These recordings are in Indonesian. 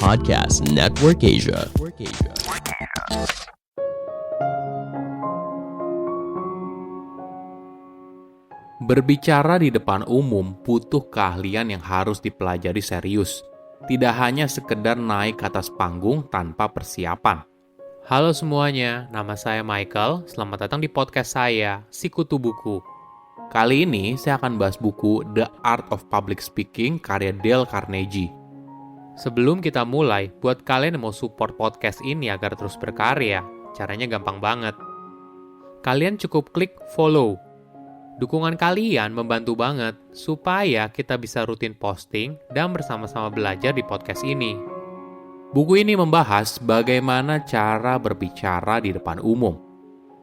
Podcast Network Asia. Berbicara di depan umum butuh keahlian yang harus dipelajari serius. Tidak hanya sekedar naik ke atas panggung tanpa persiapan. Halo semuanya, nama saya Michael. Selamat datang di podcast saya, Sikutu Buku. Kali ini saya akan bahas buku The Art of Public Speaking karya Dale Carnegie. Sebelum kita mulai, buat kalian yang mau support podcast ini agar terus berkarya, caranya gampang banget. Kalian cukup klik follow. Dukungan kalian membantu banget supaya kita bisa rutin posting dan bersama-sama belajar di podcast ini. Buku ini membahas bagaimana cara berbicara di depan umum.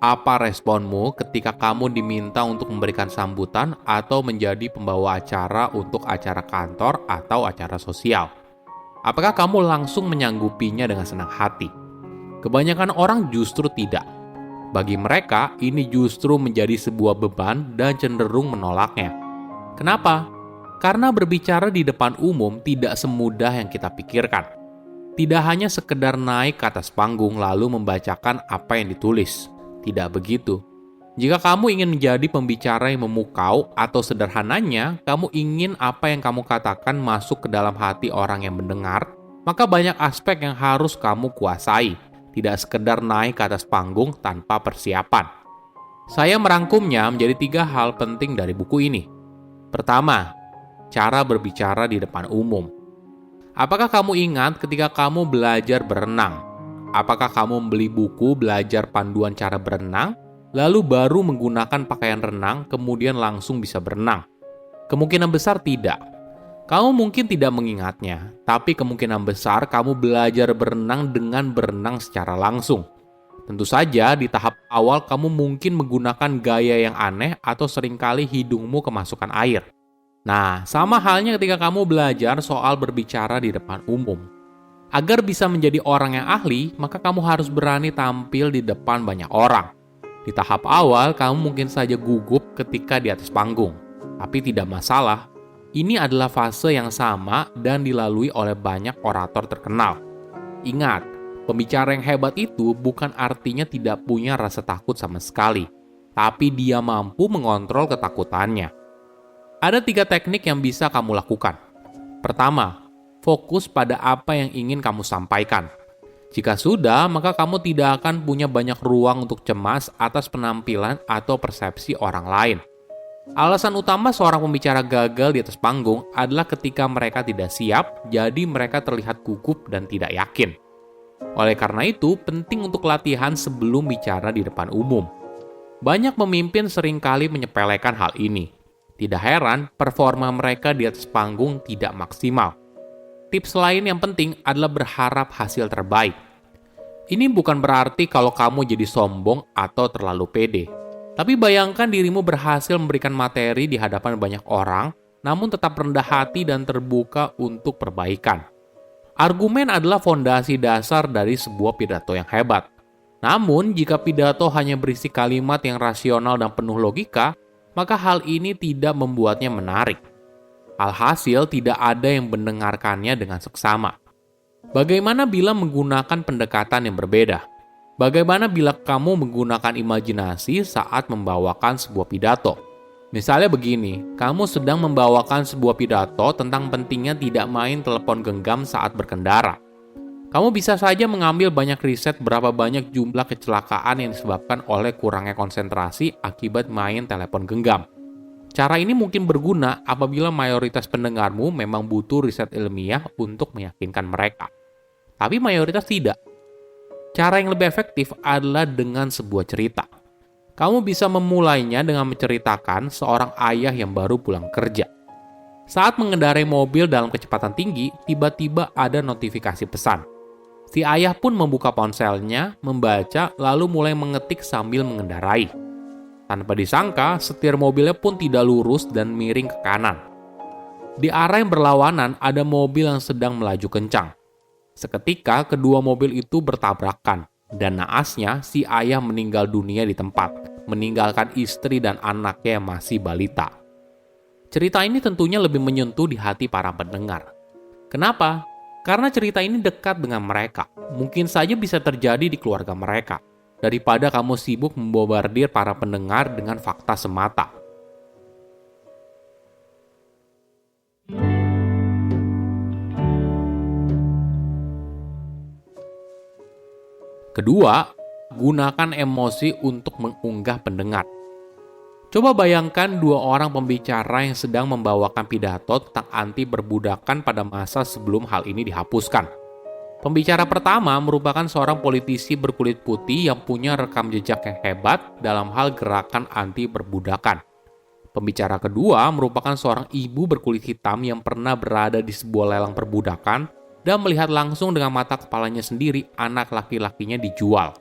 Apa responmu ketika kamu diminta untuk memberikan sambutan atau menjadi pembawa acara untuk acara kantor atau acara sosial? Apakah kamu langsung menyanggupinya dengan senang hati? Kebanyakan orang justru tidak. Bagi mereka, ini justru menjadi sebuah beban dan cenderung menolaknya. Kenapa? Karena berbicara di depan umum tidak semudah yang kita pikirkan. Tidak hanya sekedar naik ke atas panggung lalu membacakan apa yang ditulis. Tidak begitu. Jika kamu ingin menjadi pembicara yang memukau atau sederhananya, kamu ingin apa yang kamu katakan masuk ke dalam hati orang yang mendengar, maka banyak aspek yang harus kamu kuasai. Tidak sekedar naik ke atas panggung tanpa persiapan. Saya merangkumnya menjadi 3 hal penting dari buku ini. Pertama, cara berbicara di depan umum. Apakah kamu ingat ketika kamu belajar berenang? Apakah kamu membeli buku belajar panduan cara berenang, lalu baru menggunakan pakaian renang kemudian langsung bisa berenang? Kemungkinan besar tidak. Kamu mungkin tidak mengingatnya, tapi kemungkinan besar kamu belajar berenang dengan berenang secara langsung. Tentu saja di tahap awal kamu mungkin menggunakan gaya yang aneh atau seringkali hidungmu kemasukan air. Nah, sama halnya ketika kamu belajar soal berbicara di depan umum. Agar bisa menjadi orang yang ahli, maka kamu harus berani tampil di depan banyak orang. Di tahap awal, kamu mungkin saja gugup ketika di atas panggung. Tapi tidak masalah. Ini adalah fase yang sama dan dilalui oleh banyak orator terkenal. Ingat, pembicara yang hebat itu bukan artinya tidak punya rasa takut sama sekali. Tapi dia mampu mengontrol ketakutannya. Ada 3 teknik yang bisa kamu lakukan. Pertama, fokus pada apa yang ingin kamu sampaikan. Jika sudah, maka kamu tidak akan punya banyak ruang untuk cemas atas penampilan atau persepsi orang lain. Alasan utama seorang pembicara gagal di atas panggung adalah ketika mereka tidak siap, jadi mereka terlihat gugup dan tidak yakin. Oleh karena itu, penting untuk latihan sebelum bicara di depan umum. Banyak pemimpin seringkali menyepelekan hal ini. Tidak heran, performa mereka di atas panggung tidak maksimal. Tips lain yang penting adalah berharap hasil terbaik. Ini bukan berarti kalau kamu jadi sombong atau terlalu pede. Tapi bayangkan dirimu berhasil memberikan materi di hadapan banyak orang, namun tetap rendah hati dan terbuka untuk perbaikan. Argumen adalah fondasi dasar dari sebuah pidato yang hebat. Namun, jika pidato hanya berisi kalimat yang rasional dan penuh logika, maka hal ini tidak membuatnya menarik. Alhasil, tidak ada yang mendengarkannya dengan seksama. Bagaimana bila menggunakan pendekatan yang berbeda? Bagaimana bila kamu menggunakan imajinasi saat membawakan sebuah pidato? Misalnya begini, kamu sedang membawakan sebuah pidato tentang pentingnya tidak main telepon genggam saat berkendara. Kamu bisa saja mengambil banyak riset berapa banyak jumlah kecelakaan yang disebabkan oleh kurangnya konsentrasi akibat main telepon genggam. Cara ini mungkin berguna apabila mayoritas pendengarmu memang butuh riset ilmiah untuk meyakinkan mereka. Tapi mayoritas tidak. Cara yang lebih efektif adalah dengan sebuah cerita. Kamu bisa memulainya dengan menceritakan seorang ayah yang baru pulang kerja. Saat mengendarai mobil dalam kecepatan tinggi, tiba-tiba ada notifikasi pesan. Si ayah pun membuka ponselnya, membaca, lalu mulai mengetik sambil mengendarai. Tanpa disangka, setir mobilnya pun tidak lurus dan miring ke kanan. Di arah yang berlawanan ada mobil yang sedang melaju kencang. Seketika kedua mobil itu bertabrakan, dan naasnya si ayah meninggal dunia di tempat, meninggalkan istri dan anaknya yang masih balita. Cerita ini tentunya lebih menyentuh di hati para pendengar. Kenapa? Karena cerita ini dekat dengan mereka, mungkin saja bisa terjadi di keluarga mereka, daripada kamu sibuk membombardir para pendengar dengan fakta semata. Kedua, gunakan emosi untuk mengunggah pendengar. Coba bayangkan dua orang pembicara yang sedang membawakan pidato tentang anti perbudakan pada masa sebelum hal ini dihapuskan. Pembicara pertama merupakan seorang politisi berkulit putih yang punya rekam jejak yang hebat dalam hal gerakan anti perbudakan. Pembicara kedua merupakan seorang ibu berkulit hitam yang pernah berada di sebuah lelang perbudakan dan melihat langsung dengan mata kepalanya sendiri anak laki-lakinya dijual.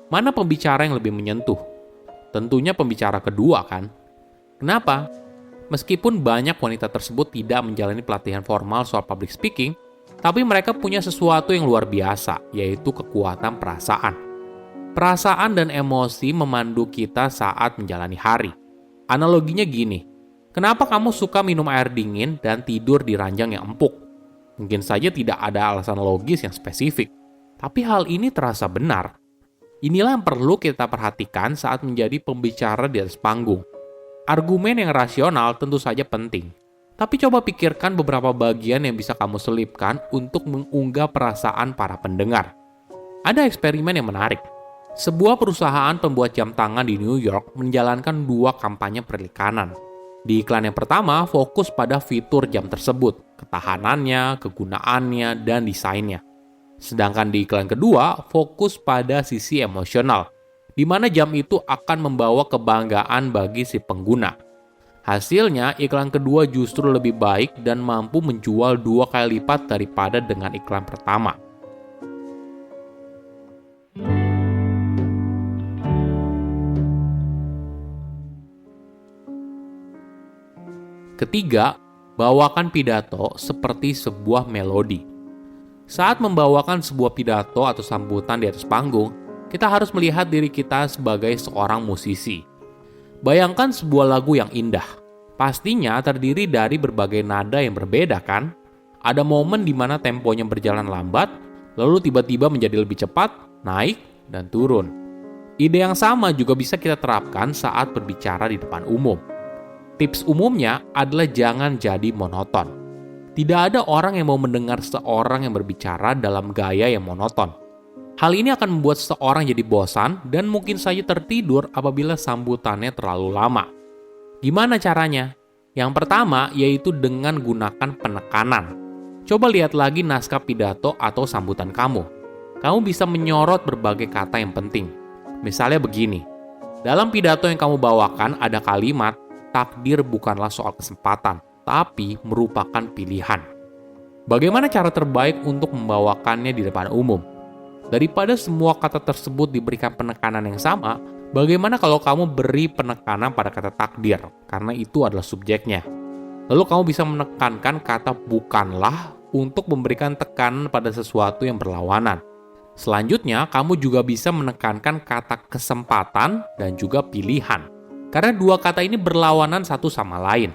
Mana pembicara yang lebih menyentuh? Tentunya pembicara kedua kan? Kenapa? Meskipun banyak wanita tersebut tidak menjalani pelatihan formal soal public speaking, tapi mereka punya sesuatu yang luar biasa, yaitu kekuatan perasaan. Perasaan dan emosi memandu kita saat menjalani hari. Analoginya gini, kenapa kamu suka minum air dingin dan tidur di ranjang yang empuk? Mungkin saja tidak ada alasan logis yang spesifik, tapi hal ini terasa benar. Inilah yang perlu kita perhatikan saat menjadi pembicara di atas panggung. Argumen yang rasional tentu saja penting, tapi coba pikirkan beberapa bagian yang bisa kamu selipkan untuk mengunggah perasaan para pendengar. Ada eksperimen yang menarik. Sebuah perusahaan pembuat jam tangan di New York menjalankan 2 kampanye perikanan. Di iklan yang pertama fokus pada fitur jam tersebut, ketahanannya, kegunaannya, dan desainnya. Sedangkan di iklan kedua, fokus pada sisi emosional, di mana jam itu akan membawa kebanggaan bagi si pengguna. Hasilnya, iklan kedua justru lebih baik dan mampu menjual 2 kali lipat daripada dengan iklan pertama. Ketiga, bawakan pidato seperti sebuah melodi. Saat membawakan sebuah pidato atau sambutan di atas panggung, kita harus melihat diri kita sebagai seorang musisi. Bayangkan sebuah lagu yang indah. Pastinya terdiri dari berbagai nada yang berbeda kan? Ada momen di mana temponya berjalan lambat, lalu tiba-tiba menjadi lebih cepat, naik, dan turun. Ide yang sama juga bisa kita terapkan saat berbicara di depan umum. Tips umumnya adalah jangan jadi monoton. Tidak ada orang yang mau mendengar seorang yang berbicara dalam gaya yang monoton. Hal ini akan membuat seseorang jadi bosan dan mungkin saja tertidur apabila sambutannya terlalu lama. Gimana caranya? Yang pertama yaitu dengan gunakan penekanan. Coba lihat lagi naskah pidato atau sambutan kamu. Kamu bisa menyorot berbagai kata yang penting. Misalnya begini, dalam pidato yang kamu bawakan ada kalimat, takdir bukanlah soal kesempatan, tapi merupakan pilihan. Bagaimana cara terbaik untuk membawakannya di depan umum? Daripada semua kata tersebut diberikan penekanan yang sama, bagaimana kalau kamu beri penekanan pada kata takdir, karena itu adalah subjeknya. Lalu kamu bisa menekankan kata bukanlah untuk memberikan tekanan pada sesuatu yang berlawanan. Selanjutnya, kamu juga bisa menekankan kata kesempatan dan juga pilihan, karena 2 kata ini berlawanan satu sama lain.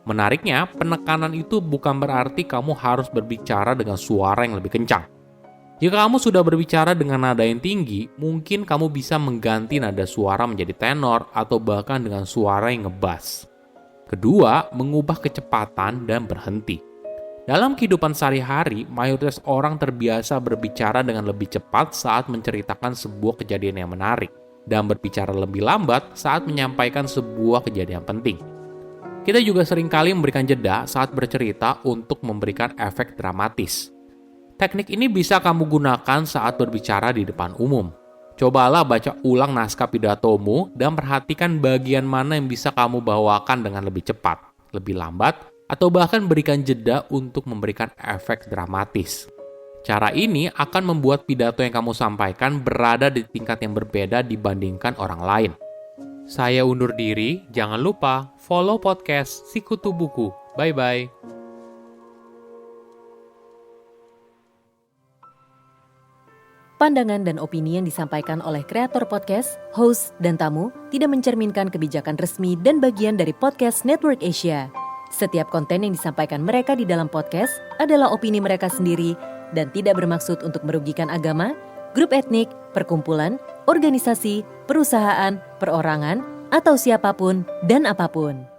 Menariknya, penekanan itu bukan berarti kamu harus berbicara dengan suara yang lebih kencang. Jika kamu sudah berbicara dengan nada yang tinggi, mungkin kamu bisa mengganti nada suara menjadi tenor atau bahkan dengan suara yang ngebas. Kedua, mengubah kecepatan dan berhenti. Dalam kehidupan sehari-hari, mayoritas orang terbiasa berbicara dengan lebih cepat saat menceritakan sebuah kejadian yang menarik, dan berbicara lebih lambat saat menyampaikan sebuah kejadian penting. Kita juga seringkali memberikan jeda saat bercerita untuk memberikan efek dramatis. Teknik ini bisa kamu gunakan saat berbicara di depan umum. Cobalah baca ulang naskah pidatomu dan perhatikan bagian mana yang bisa kamu bawakan dengan lebih cepat, lebih lambat, atau bahkan berikan jeda untuk memberikan efek dramatis. Cara ini akan membuat pidato yang kamu sampaikan berada di tingkat yang berbeda dibandingkan orang lain. Saya undur diri, jangan lupa follow podcast Sikutu Buku. Bye-bye. Pandangan dan opini yang disampaikan oleh kreator podcast, host, dan tamu tidak mencerminkan kebijakan resmi dan bagian dari Podcast Network Asia. Setiap konten yang disampaikan mereka di dalam podcast adalah opini mereka sendiri dan tidak bermaksud untuk merugikan agama, grup etnik, perkumpulan, organisasi, perusahaan, perorangan, atau siapapun dan apapun.